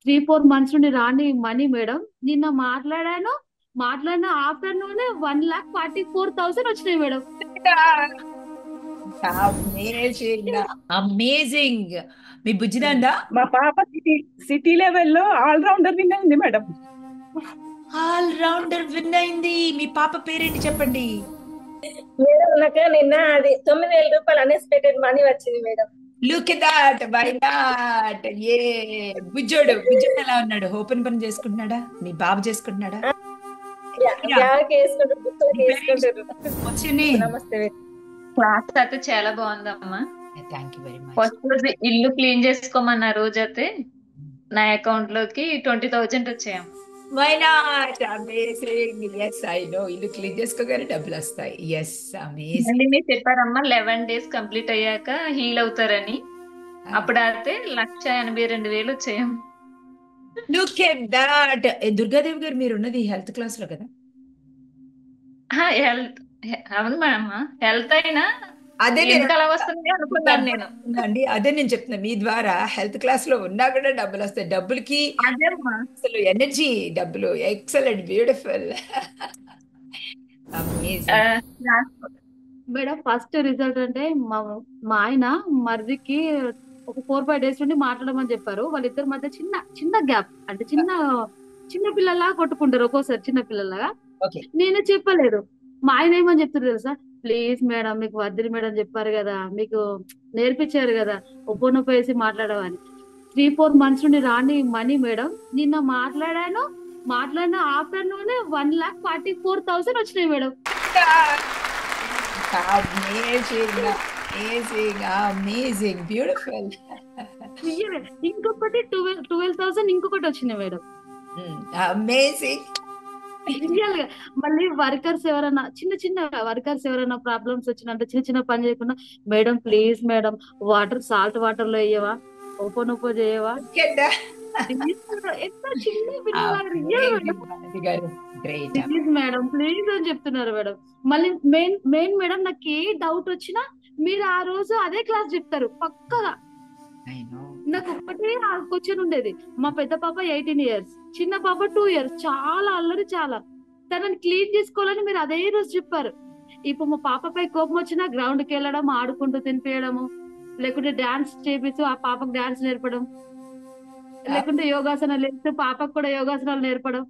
3-4 months నుండి రాని money madam. నిన్న మాట్లాడిన ఆఫ్టర్నూన్ 1,44,000 వచ్చినాయి మేడం. Amazing amazing. మీ బుజ్జినందా మా పాప సిటీ లెవెల్లో ఆల్రౌండర్ విన్ అయింది మేడం. ఆల్ రౌండర్ విన్ అయింది. మీ పాప పేరేంటి చెప్పండి. మేడం నాకు నిన్న అది 9,000 రూపాయలు అన్ఎక్స్పెక్టెడ్ మనీ వచ్చింది madam. Look at that, why not. ఏ బుజ్జోడు ఎలా ఉన్నాడు? ఓపెన్ పని చేసుకుంటున్నాడా? మీ బాబు చేసుకుంటున్నాడా? బ్యాగ్ వేసుకుంటారు, బుక్కులు వేసుకుంటారు. నమస్తే. క్లాస్ అయితే చాలా బాగుందమ్మా. Thank you very much. First రోజు ఇల్లు క్లీన్ చేసుకోమన్న రోజు అయితే నా అకౌంట్ లోకి 20,000 వచ్చాయమ్మ. Why not, amazing. Yes I know, ఇల్లు క్లీన్ చేసుకోగానే డబ్బులు వస్తాయి. Yes amazing. మళ్ళీ మీరు చెప్పారమ్మా 11 days కంప్లీట్ అయ్యాక హీల్ అవుతారని. అప్పుడు అయితే 1,82,000 వచ్చాయమ్మ. Look at that. దుర్గాదేవి గారు మీరు ఉన్నది హెల్త్ క్లాస్ లో కదా? హెల్త్ అవును మేడం. హెల్త్ అయినా అదే ఎందుకు అలా వస్తుంది అనుకున్నాను నేను. అండి అదే నేను చెప్తున్నా, మీ ద్వారా హెల్త్ క్లాస్ లో ఉన్నా కూడా డబ్బులు వస్తాయి. డబ్బులకి అదేమ్మా అసలు ఎనర్జీ, డబ్బులు. Excellent, beautiful, amazing. Madam first result అంటే మా ఆయన మరిదికి ఒక 4-5 days నుండి మాట్లాడమని చెప్పారు. వాళ్ళిద్దరి మధ్య చిన్న చిన్న గ్యాప్, అంటే చిన్న పిల్లలా కొట్టుకుంటారు ఒక్కోసారి, చిన్న పిల్లలాగా. ఓకే. నేను చెప్పలేదు. మా ఆయన ఏమని చెప్తారు తెలుసా, ప్లీజ్ మేడం మీకు వద్దులు మేడం చెప్పారు కదా, మీకు నేర్పించారు కదా, ఒప్పొనొప్ప వేసి మాట్లాడమని. 3-4 months నుండి రాని మనీ మేడం. నిన్న మాట్లాడిన ఆఫ్టర్నూన్ 1,44,000 వచ్చినాయి మేడం. Amazing, beautiful. ఇంకొకటి 12,000 ఇంకొకటి వచ్చినాయి మేడం. అమేజింగ్. రియల్ గా. మళ్ళీ వర్కర్స్ ఎవరైనా చిన్న వర్కర్స్ ఎవరైనా ప్రాబ్లమ్స్ వచ్చినంటే చిన్న చిన్న పని చేయకుండా, madam please madam salt water లో వేయవా, ఓపెన్ చేయవా, ఎంత చిన్న పిల్లలు ప్లీజ్ మేడం ప్లీజ్ అని చెప్తున్నారు మేడం. మళ్ళీ మెయిన్ మేడం నాకు ఏ డౌట్ వచ్చినా మీరు ఆ రోజు అదే క్లాస్ చెప్తారు పక్కగా. నాకు ఒక్కటే క్వశ్చన్ ఉండేది. మా పెద్ద పాప 18 years, చిన్న పాప 2 years, చాలా అల్లరి, చాలా తనని క్లీన్ చేసుకోవాలని మీరు అదే రోజు చెప్పారు. ఇప్పుడు మా పాపపై కోపం వచ్చినా గ్రౌండ్ కి వెళ్ళడం, ఆడుకుంటూ తినిపించడము, లేకుంటే డాన్స్ చేపిస్తూ ఆ పాపకు డాన్స్ నేర్పడం, లేకుంటే యోగాసనాలు వేస్తూ పాపకు కూడా యోగాసనాలు నేర్పడం.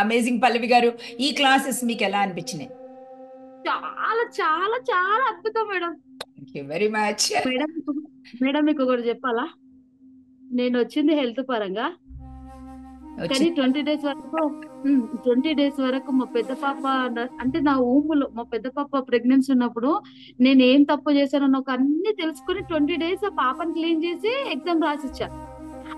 అమేజింగ్ పల్లవి గారు, ఈ క్లాసెస్ మీకు ఎలా అనిపించినాయి? చాలా చాలా చాలా అద్భుతం madam. Thank you very much. Madam మీకు ఒకటి చెప్పాలా, నేను వచ్చింది హెల్త్ పరంగా, కానీ 20 days వరకు మా పెద్ద పాప, అంటే నా ఊములో మా పెద్ద పాప ప్రెగ్నెన్సీ ఉన్నప్పుడు నేను ఏం తప్పు చేశానో నాకు అన్ని తెలుసుకుని 20 days ఆ పాపని క్లీన్ చేసి ఎగ్జామ్ రాసిచ్చా.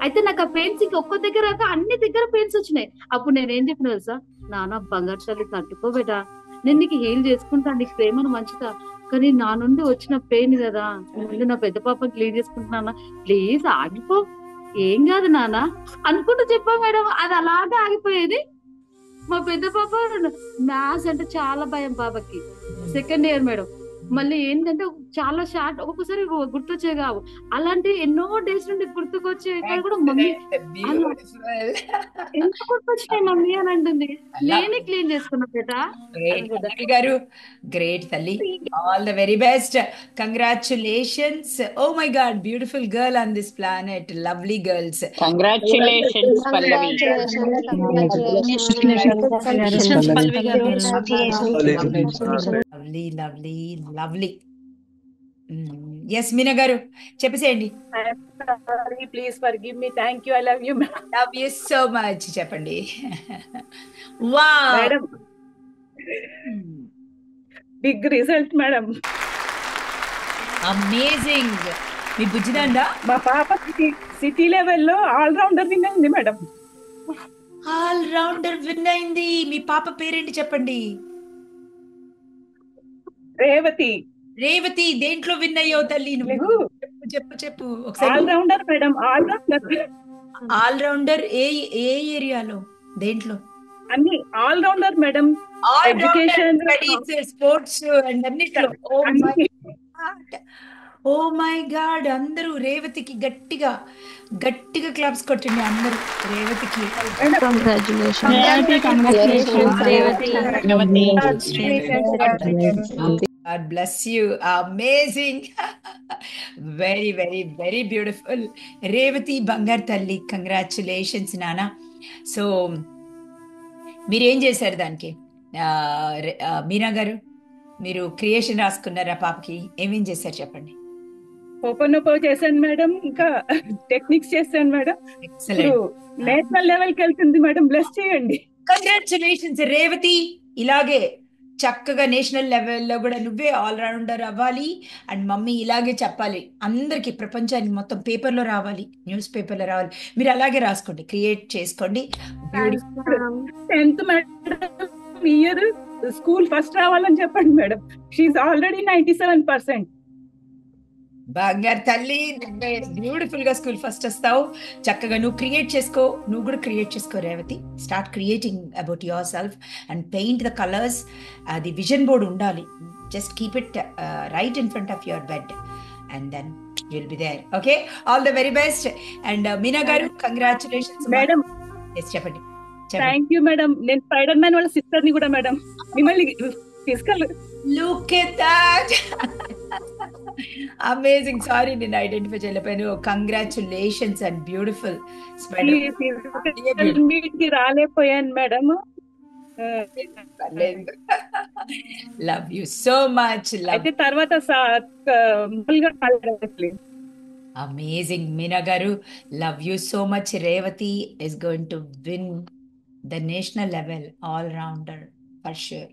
అయితే నాకు ఆ పెయిన్స్ ఒక్క దగ్గర అన్ని దగ్గర పెయిన్స్ వచ్చినాయి. అప్పుడు నేను ఏం చెప్పిన తెలుసా, నాన్న బంగారు తల్లి తట్టుకోబెట్టా, నేను నీకు హీల్ చేసుకుంటా, నీకు ప్రేమను మంచిదా, కానీ నా నుండి వచ్చిన పెయిన్ కదా, ముందు నా పెద్ద పాపని క్లీన్ చేసుకుంటున్నా, ప్లీజ్ ఆగిపో, ఏం కాదు నాన్న అనుకుంటూ చెప్పా మేడం. అది అలాగే ఆగిపోయేది. మా పెద్ద పాప మ్యాథ్స్ అంటే చాలా భయం పాపకి, 2nd year మేడం. మళ్ళీ ఏంటంటే చాలా షార్ట్, ఒక్కొక్కసారి గుర్తొచ్చే కావు, అలాంటి ఎన్నో డేస్ నుండి గుర్తుకొచ్చే కూడా మమ్మీ ఎంత గుర్తొచ్చినాయి మమ్మీ అని అంటుంది. నేనే క్లీన్ చేసుకున్నా బేటా గారు. గ్రేట్ తల్లి, all the very best, congratulations. Oh my God, beautiful girl on this planet, lovely girls. Congratulations Pallavi. Lovely lovely lovely. Yes Meena గారు చెప్పేసేయండి. Please forgive me. Thank you. I love you. Love you so much. చెప్పండి. Wow madam, big result madam. Amazing. మీ బుజ్జినందా? మా పాప city లెవెల్లో all rounder win అయింది madam. All rounder win అయింది. మీ పాప పేరేంటి చెప్పండి. రేవతి. దేంట్లో విన్ అయ్యావు తల్లి నువ్వు? చెప్పు ఒకసారి. Allrounder madam, allrounder. ఏ ఏరియాలో, దేంట్లో? అన్ని all rounder madam. Education, studies, sports and అన్నిట్లో. ఓ మై గాడ్, అందరూ రేవతికి గట్టిగా గట్టిగా క్లాప్స్ కొట్టండి అందరూ రేవతికి. Congratulation. God bless you. Amazing. Very, very, very beautiful. Revathi బంగారు తల్లి, కంగ్రాచులేషన్స్ నాన్న. సో మీరేం చేశారు దానికి? మీనా గారు, మీరు క్రియేషన్ రాసుకున్నారా పాపకి? ఏమేం చేశారు చెప్పండి. ఓపెన్ చేశాను మేడం, ఇంకా టెక్నిక్స్ చేశాను మేడం. ఇప్పుడు ఎక్సలెంట్. నేషనల్ లెవెల్ కి వెళ్తుంది మేడం, బ్లెస్ చేయండి. కంగ్రాచులేషన్స్ రేవతి. ఇలాగే చక్కగా నేషనల్ లెవెల్లో కూడా నువ్వే ఆల్రౌండర్ అవ్వాలి. అండ్ మమ్మీ ఇలాగే చెప్పాలి అందరికి, ప్రపంచానికి మొత్తం పేపర్లో రావాలి, న్యూస్ పేపర్లో రావాలి. మీరు అలాగే రాసుకోండి, క్రియేట్ చేసుకోండి. Beautiful. 10th madam year school first రావాలని చెప్పండి మేడం. She already 97%. బంగారు తల్లి, బ్యూటిఫుల్ గా స్కూల్ ఫస్ట్ వస్తావు. చక్కగా నువ్వు క్రియేట్ చేసుకో, నువ్వు కూడా క్రియేట్ చేసుకో Revathi. Start creating about your self and paint the colours. అది విజన్ బోర్డ్ ఉండాలి. Just keep it right in front of your bed and then you'll be there. Okay, all the very best. And Meena garu, congratulations madam. చెప్పండి. Thank you madam. నేను spider man వాళ్ళ sister ని కూడా madam మిమ్మల్ని తీసుకెళ్ళి. Look at that, amazing. Sorry నేను identify చేయలేకపోయాను. Congratulations and beautiful. Meet కి రాలేకపోయాను madam. Love you so much. అయితే తర్వాత అమేజింగ్ మీనా గారు, love you so much. Revathi is going to win the national level all rounder for sure.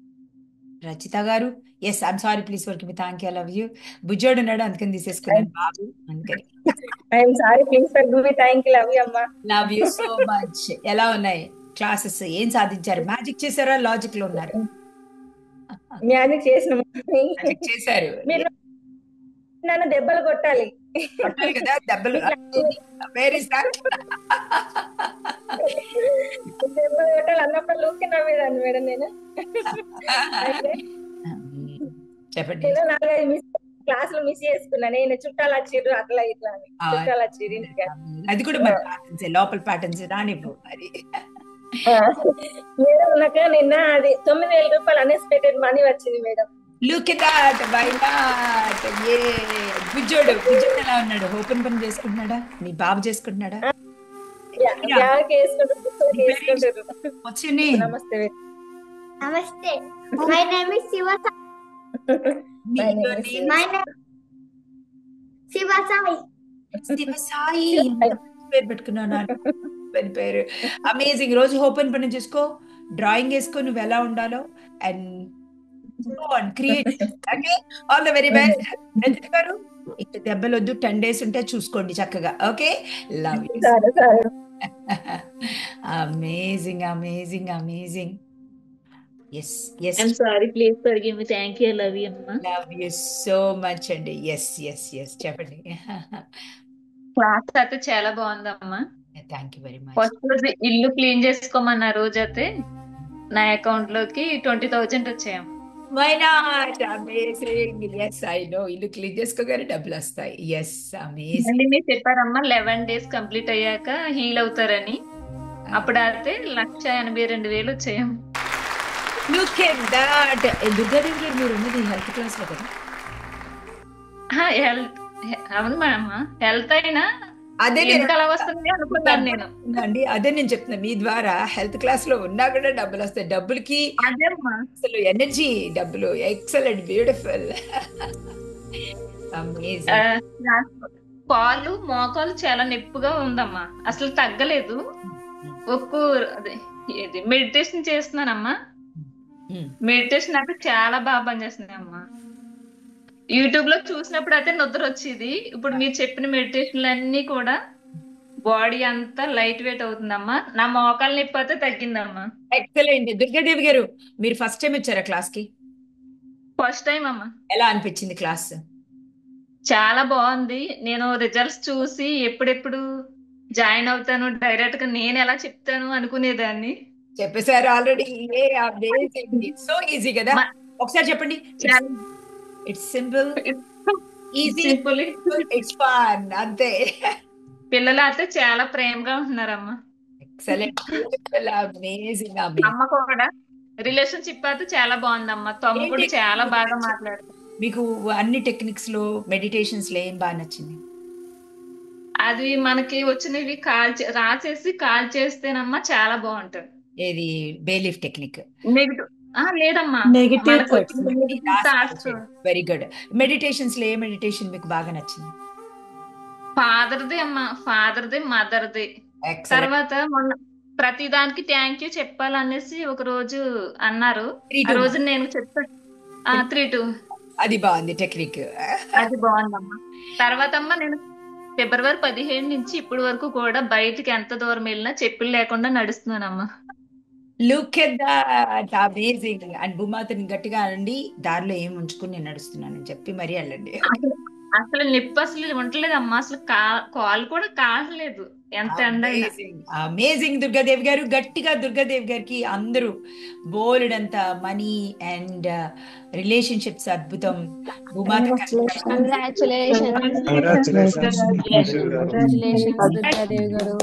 Rachita గారు, yes I'm sorry, please for me. Thank you, love you. బుజ్జోడు ఉన్నాడు అందుకని తీసేసుకున్నాను బాబు, అందుకని. I'm sorry, please for me. Thank you, love you అమ్మా. Love you so much. ఎలా ఉన్నాయి క్లాసెస్? ఏం సాధించారు? మ్యాజిక్ చేశారా, లాజిక్ లో ఉన్నారు? మ్యాజిక్ చేసిన మ్యాజిక్ చేశారు. మీరు నన్ను దెబ్బలు కొట్టాలి కదా, దెబ్బలు. Where is that? దెబ్బలు కొట్టాలి అన్నప్పుడు లూక్కి నవ్వేదాన్ని మేడం నేను. చెప్పండి. నేను 4-5 క్లాసులు మిస్ చేసుకున్నా. నేను చుట్టాలు వచ్చిర్రు అట్లా ఇట్లా అని. చుట్టాలు వచ్చిర్రు ఇంటికి. అది కూడా మన ప్యాటర్న్స్, లోపల ప్యాటర్న్స్ రానివ్వు మరి. మేడం నాకు నిన్న అది 9,000 రూపాయలు అన్ఎక్స్పెక్టెడ్ మనీ వచ్చింది madam. Look at that, why not? ఏ బుజ్జోడు ఎలా ఉన్నాడు? ఓపెన్ పని చేసుకుంటున్నాడా? మీ బాబు చేసుకుంటున్నాడా? బ్యాగ్ వేసుకుంటారు. What's your name? నమస్తే. Namaste. My name is Shiva. Your name? My name Shiva Sai. Shiva Sai. పేరు పెట్టుకున్నాను పేరు. అమేజింగ్. రోజు ఓపెన్ పని చేసుకో, డ్రాయింగ్ వేసుకో నువ్వు ఎలా ఉండాలో, and create. Okay, all the very best. Rajitha garu, ఇక్కడ దెబ్బలు వద్దు, 10 days ఉంటే చూసుకోండి చక్కగా. Okay, love you. Amazing, amazing, amazing. Yes yes, I'm sorry, please forgive me. Thank you, I love you, అమ్మా. లవ్ యూ సో మచ్ అండి. ఎస్ ఎస్ ఎస్, చెప్పండి. Class అయితే చాలా బాగుందమ్మా. Thank you very much. First రోజు ఇల్లు clean చేసుకోమన్న రోజు అయితే నా అకౌంట్ లోకి 20,000 వచ్చాయమ్మా. Why not? Amazing. Yes, I know. ఇల్లు క్లీన్ చేసుకోగానే డబ్బులు వస్తాయి. Yes, amazing. మళ్ళీ మీరు చెప్పారమ్మా 11 days కంప్లీట్ అయ్యాక హీల్ అవుతారని. అప్పుడు అయితే 1,82,000 వచ్చాయమ్మా. Look at that. దుర్గాదేవి గారు, మీరు ఉన్నది హెల్త్ క్లాస్ లో కదా? హెల్త్ అవును అమ్మా, హెల్త్ అయినా అదే ఎందుకు అలా వస్తుంది అనుకున్నాను నేను. అండి, అదే నేను చెప్తున్నా, మీ ద్వారా హెల్త్ క్లాస్ లో ఉన్నా కూడా డబ్బులు వస్తాయి. డబ్బులకి అదేమ్మా అసలు ఎనర్జీ, డబ్బులు. Excellent, beautiful, amazing. కాళ్ళు మోకాలు చాలా నొప్పిగా ఉందమ్మా, అసలు తగ్గలేదు. అదే ఇది మెడిటేషన్ చేస్తున్నానమ్మా. మెడిటేషన్ అయితే చాలా బాగా పనిచేస్తుంది అమ్మా. యూట్యూబ్ లో చూసినప్పుడు అయితే నిద్ర వచ్చేది. ఇప్పుడు మీరు చెప్పిన మెడిటేషన్లు అన్ని కూడా బాడీ అంతా లైట్ వెయిట్ అవుతుందమ్మా. నా మోకాలు నొప్పి అయితే తగ్గిందమ్మా. ఎక్సలెంట్. దుర్గాదేవి గారు, మీరు ఫస్ట్ టైం వచ్చారా క్లాస్ కి? ఫస్ట్ టైం అమ్మా. ఎలా అనిపించింది క్లాస్? చాలా బాగుంది. నేను రిజల్ట్స్ చూసి ఎప్పుడెప్పుడు జాయిన్ అవుతాను, డైరెక్ట్ గా నేను ఎలా చెప్తాను అనుకునేదాన్ని. చెప్పేశారు ఆల్రెడీ. సో ఈజీ కదా, ఒకసారి చెప్పండి. It's simple, easy, simple. It's fun, అంతే. పిల్లలు అయితే చాలా ప్రేమగా ఉంటున్నారమ్మా. ఎక్సలెంట్, అమేజింగ్, అమ్మ కూడా రిలేషన్షిప్ అయితే చాలా బాగుందమ్మా. తమ్ముడు చాలా బాగా మాట్లాడుతాడు. మీకు అన్ని టెక్నిక్స్ లో, మెడిటేషన్స్ లో ఏం బాగా నచ్చింది? అది మనకి వచ్చినవి రాసేసి కాల్ చేస్తేనమ్మా చాలా బాగుంటుంది. ఏది బేలీఫ్ టెక్నిక్? నెగిటివ్ లేదమ్మా, నెగిటివ్ మనకు వచ్చిన థాట్స్. Very good. మెడిటేషన్స్ లో ఏ మెడిటేషన్ మీకు బాగా నచ్చింది? ఫాదర్దే అమ్మా, ఫాదర్దే, మదర్దే. ఎక్సలెంట్. తర్వాత మొన్న ప్రతి దానికి థ్యాంక్ యూ చెప్పాలనేసి ఒక రోజు అన్నారు. ఆ రోజు నేను చెప్పాను 3-2. అది బాగుంది టెక్నిక్. అది బాగుందమ్మా. తర్వాత అమ్మా నేను ఫిబ్రవరి 15 నుంచి ఇప్పటి వరకు కూడా బయటికి ఎంత దూరం వెళ్ళినా చెప్పులు లేకుండా నడుస్తున్నానమ్మా. Look at that, amazing. And భూమాతని గట్టిగా అనండి, దారిలో ఏం ఉంచుకుని నేను నడుస్తున్నానని చెప్పి మరీ వెళ్ళండి. అసలు నిప్పు అసలు ఉండలేదమ్మా, అసలు కాలు కూడా కాలేదు ఎంత ఎండైనా. అమేజింగ్ దుర్గాదేవి గారు. గట్టిగా దుర్గాదేవి గారికి అందరూ బోలెడంత మనీ అండ్ రిలేషన్షిప్స్ అద్భుతం. భూమాత కంగ్రాచులేషన్స్ దుర్గాదేవి గారు.